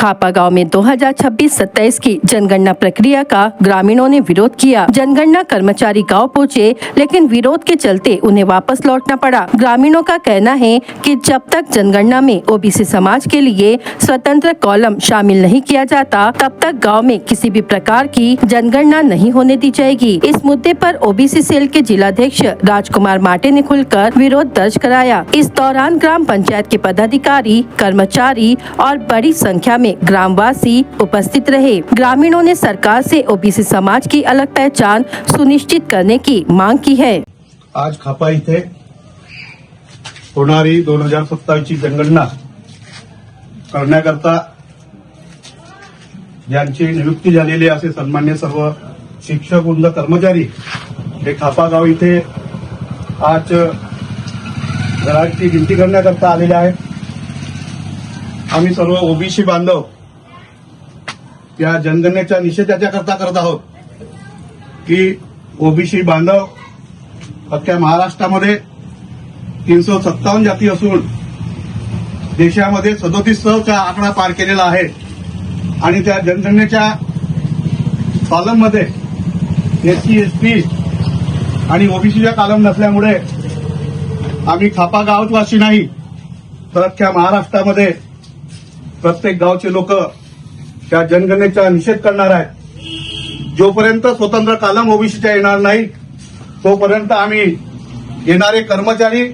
खापा गांव में 2026-27 की जनगणना प्रक्रिया का ग्रामीणों ने विरोध किया। जनगणना कर्मचारी गांव पहुंचे, लेकिन विरोध के चलते उन्हें वापस लौटना पड़ा। ग्रामीणों का कहना है कि जब तक जनगणना में ओबीसी समाज के लिए स्वतंत्र कॉलम शामिल नहीं किया जाता, तब तक गाँव में किसी भी प्रकार की जनगणना नहीं होने दी जाएगी। इस मुद्दे पर ओबीसी सेल के जिलाध्यक्ष राजकुमार माटे ने खुलकर विरोध दर्ज कराया। इस दौरान ग्राम पंचायत के पदाधिकारी, कर्मचारी और बड़ी संख्या में ग्रामवासी उपस्थित रहे। ग्रामीणों ने सरकार से ओबीसी समाज की अलग पहचान सुनिश्चित करने की मांग की है। आज खापा इथे होणारी 2027 ची जनगणना करण्याकरता ज्यांची नियुक्ती झालेली असे सन्मान्य सर्व शिक्षक वृंद कर्मचारी हे खापा गाव इथे आज घराची गिनती करण्याकरता आलेले आहेत। आम्ही सर्व ओबीसी बांधव या जनगणनेच्या निषेधाच्या करता करत आहोत की ओबीसी बांधव अख्ख्या महाराष्ट्रामध्ये 357 जाती असून देशामध्ये 37चा आकडा पार केलेला आहे आणि त्या जनगणनेच्या कॉलममध्ये एससी, एसटी आणि ओबीसीच्या कॉलम नसल्यामुळे आम्ही खापा गाववासी नाही तर अख्ख्या महाराष्ट्रामध्ये प्रत्येक गावचे लोक त्या जनगणनेचा निषेध करणार आहेत। जोपर्यंत स्वतंत्र कॉलम ओबीसीच्या येणार नाही तोपर्यंत आम्ही येणारे कर्मचारी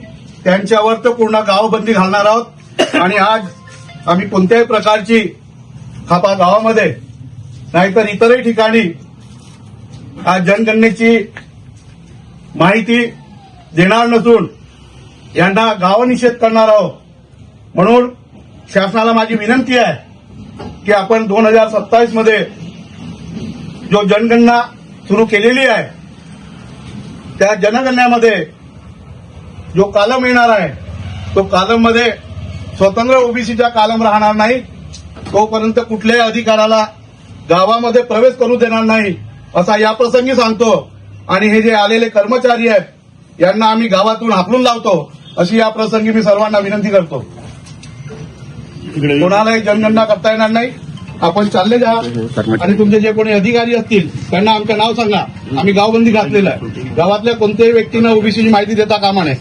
त्यांच्यावर तर पूर्ण गावबंदी घालणार आहोत आणि आज आम्ही कोणत्याही प्रकारची खापा गावामध्ये नाहीतर इतरही ठिकाणी आज जनगणनेची माहिती देणार नसून यांना गावनिषेध करणार आहोत। म्हणून शासनाला माझी विनंती आहे की आपण 2027 मध्ये जो जनगणना सुरू केलेली आहे त्या जनगणनेमध्ये जो कॉलम येणार आहे तो कॉलम मध्ये स्वतंत्र ओबीसीचा कॉलम राहणार नाही, तोपर्यंत कुठल्याही अधिकाराला गावामध्ये प्रवेश करू देणार नाही असा या प्रसंगी सांगतो। आणि हे जे आलेले कर्मचारी आहेत यांना आम्ही गावातून हाकलून लावतो अशी या प्रसंगी मी सर्वांना विनंती करतो। कोणालाही जनगणना करता येणार नाही, आपण चालले जा आणि तुमचे जे कोणी अधिकारी असतील त्यांना आमचं नाव सांगा, आम्ही गावबंदी घातलेलं आहे। गावातल्या कोणत्याही व्यक्तींना ओबीसीची माहिती देता कामा नये।